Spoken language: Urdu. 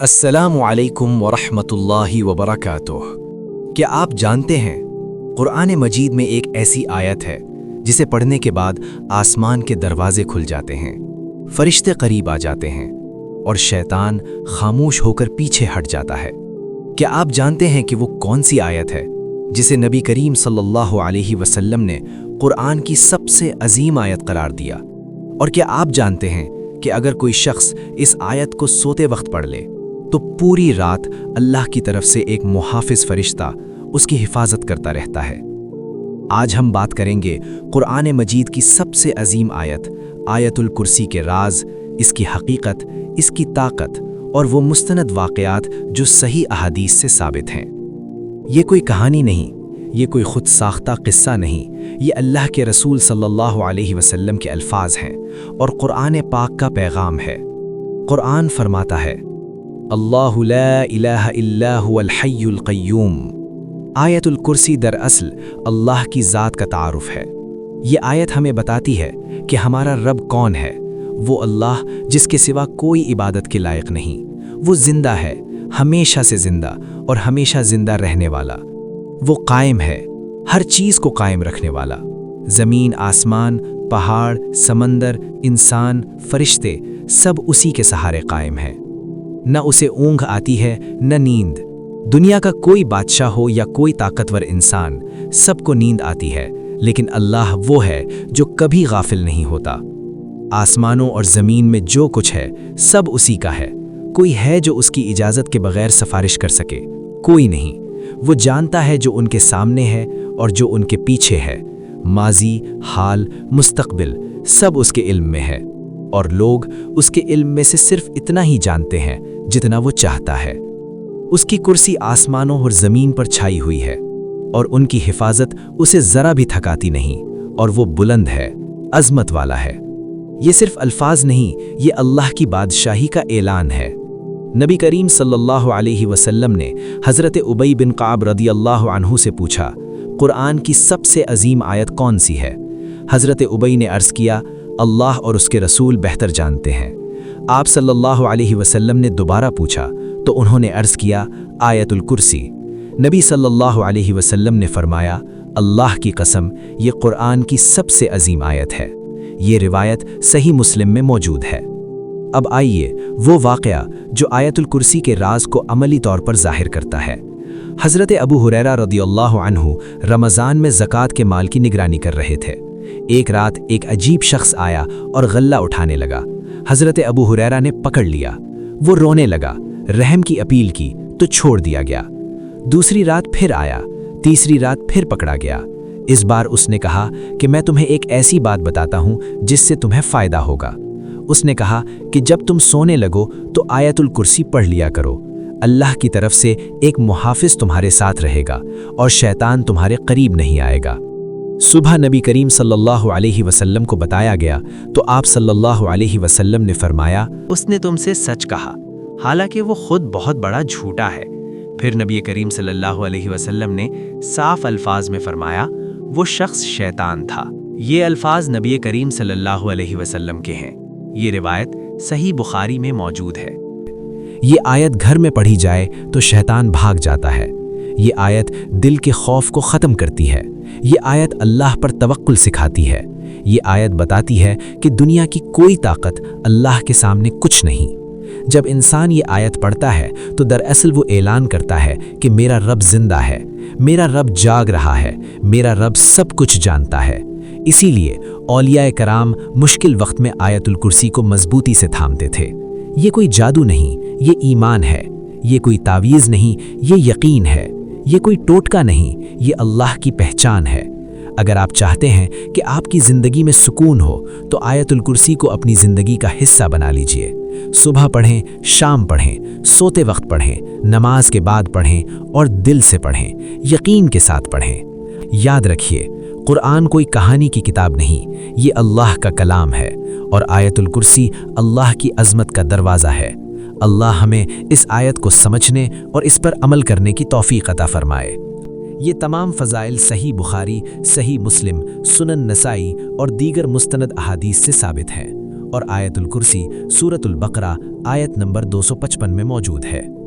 السلام علیکم ورحمۃ اللہ وبرکاتہ۔ کیا آپ جانتے ہیں قرآن مجید میں ایک ایسی آیت ہے جسے پڑھنے کے بعد آسمان کے دروازے کھل جاتے ہیں، فرشتے قریب آ جاتے ہیں اور شیطان خاموش ہو کر پیچھے ہٹ جاتا ہے؟ کیا آپ جانتے ہیں کہ وہ کون سی آیت ہے جسے نبی کریم صلی اللہ علیہ وسلم نے قرآن کی سب سے عظیم آیت قرار دیا؟ اور کیا آپ جانتے ہیں کہ اگر کوئی شخص اس آیت کو سوتے وقت پڑھ لے تو پوری رات اللہ کی طرف سے ایک محافظ فرشتہ اس کی حفاظت کرتا رہتا ہے؟ آج ہم بات کریں گے قرآن مجید کی سب سے عظیم آیت، آیت الکرسی کے راز، اس کی حقیقت، اس کی طاقت اور وہ مستند واقعات جو صحیح احادیث سے ثابت ہیں۔ یہ کوئی کہانی نہیں، یہ کوئی خود ساختہ قصہ نہیں، یہ اللہ کے رسول صلی اللہ علیہ وسلم کے الفاظ ہیں اور قرآن پاک کا پیغام ہے۔ قرآن فرماتا ہے، اللہ لا الہ الا هو الحی القیوم۔ آیت الکرسی دراصل اللہ کی ذات کا تعارف ہے۔ یہ آیت ہمیں بتاتی ہے کہ ہمارا رب کون ہے۔ وہ اللہ جس کے سوا کوئی عبادت کے لائق نہیں۔ وہ زندہ ہے، ہمیشہ سے زندہ اور ہمیشہ زندہ رہنے والا۔ وہ قائم ہے، ہر چیز کو قائم رکھنے والا۔ زمین، آسمان، پہاڑ، سمندر، انسان، فرشتے، سب اسی کے سہارے قائم ہیں۔ نہ اسے اونگھ آتی ہے نہ نیند۔ دنیا کا کوئی بادشاہ ہو یا کوئی طاقتور انسان، سب کو نیند آتی ہے، لیکن اللہ وہ ہے جو کبھی غافل نہیں ہوتا۔ آسمانوں اور زمین میں جو کچھ ہے سب اسی کا ہے۔ کوئی ہے جو اس کی اجازت کے بغیر سفارش کر سکے؟ کوئی نہیں۔ وہ جانتا ہے جو ان کے سامنے ہے اور جو ان کے پیچھے ہے۔ ماضی، حال، مستقبل سب اس کے علم میں ہے، اور لوگ اس کے علم میں سے صرف اتنا ہی جانتے ہیں جتنا وہ چاہتا ہے۔ اس کی کرسی آسمانوں اور زمین پر چھائی ہوئی ہے، اور ان کی حفاظت اسے ذرا بھی تھکاتی نہیں، اور وہ بلند ہے، عظمت والا ہے۔ یہ صرف الفاظ نہیں، یہ اللہ کی بادشاہی کا اعلان ہے۔ نبی کریم صلی اللہ علیہ وسلم نے حضرت ابی بن کعب رضی اللہ عنہ سے پوچھا، قرآن کی سب سے عظیم آیت کون سی ہے؟ حضرت ابی نے عرض کیا، اللہ اور اس کے رسول بہتر جانتے ہیں۔ آپ صلی اللہ علیہ وسلم نے دوبارہ پوچھا تو انہوں نے عرض کیا، آیت الکرسی۔ نبی صلی اللہ علیہ وسلم نے فرمایا، اللہ کی قسم، یہ قرآن کی سب سے عظیم آیت ہے۔ یہ روایت صحیح مسلم میں موجود ہے۔ اب آئیے وہ واقعہ جو آیت الکرسی کے راز کو عملی طور پر ظاہر کرتا ہے۔ حضرت ابو ہریرہ رضی اللہ عنہ رمضان میں زکوٰۃ کے مال کی نگرانی کر رہے تھے۔ ایک رات ایک عجیب شخص آیا اور غلہ اٹھانے لگا۔ حضرت ابو ہریرہ نے پکڑ لیا۔ وہ رونے لگا، رحم کی اپیل کی تو چھوڑ دیا گیا۔ دوسری رات پھر آیا، تیسری رات پھر پکڑا گیا۔ اس بار اس نے کہا کہ میں تمہیں ایک ایسی بات بتاتا ہوں جس سے تمہیں فائدہ ہوگا۔ اس نے کہا کہ جب تم سونے لگو تو آیت الکرسی پڑھ لیا کرو۔ اللہ کی طرف سے ایک محافظ تمہارے ساتھ رہے گا اور شیطان تمہارے قریب نہیں آئے گا۔ صبح نبی کریم صلی اللہ علیہ وسلم کو بتایا گیا تو آپ صلی اللہ علیہ وسلم نے فرمایا، اس نے تم سے سچ کہا، حالانکہ وہ خود بہت بڑا جھوٹا ہے۔ پھر نبی کریم صلی اللہ علیہ وسلم نے صاف الفاظ میں فرمایا، وہ شخص شیطان تھا۔ یہ الفاظ نبی کریم صلی اللہ علیہ وسلم کے ہیں۔ یہ روایت صحیح بخاری میں موجود ہے۔ یہ آیت گھر میں پڑھی جائے تو شیطان بھاگ جاتا ہے۔ یہ آیت دل کے خوف کو ختم کرتی ہے۔ یہ آیت اللہ پر توکل سکھاتی ہے۔ یہ آیت بتاتی ہے کہ دنیا کی کوئی طاقت اللہ کے سامنے کچھ نہیں۔ جب انسان یہ آیت پڑھتا ہے تو دراصل وہ اعلان کرتا ہے کہ میرا رب زندہ ہے، میرا رب جاگ رہا ہے، میرا رب سب کچھ جانتا ہے۔ اسی لیے اولیاء کرام مشکل وقت میں آیت الکرسی کو مضبوطی سے تھامتے تھے۔ یہ کوئی جادو نہیں، یہ ایمان ہے۔ یہ کوئی تعویذ نہیں، یہ یقین ہے۔ یہ کوئی ٹوٹکا نہیں، یہ اللہ کی پہچان ہے۔ اگر آپ چاہتے ہیں کہ آپ کی زندگی میں سکون ہو تو آیت الکرسی کو اپنی زندگی کا حصہ بنا لیجئے۔ صبح پڑھیں، شام پڑھیں، سوتے وقت پڑھیں، نماز کے بعد پڑھیں اور دل سے پڑھیں، یقین کے ساتھ پڑھیں۔ یاد رکھیے، قرآن کوئی کہانی کی کتاب نہیں، یہ اللہ کا کلام ہے، اور آیت الکرسی اللہ کی عظمت کا دروازہ ہے۔ اللہ ہمیں اس آیت کو سمجھنے اور اس پر عمل کرنے کی توفیق عطا فرمائے۔ یہ تمام فضائل صحیح بخاری، صحیح مسلم، سنن نسائی اور دیگر مستند احادیث سے ثابت ہیں۔ اور آیت الکرسی سورۃ البقرہ آیت نمبر 255 میں موجود ہے۔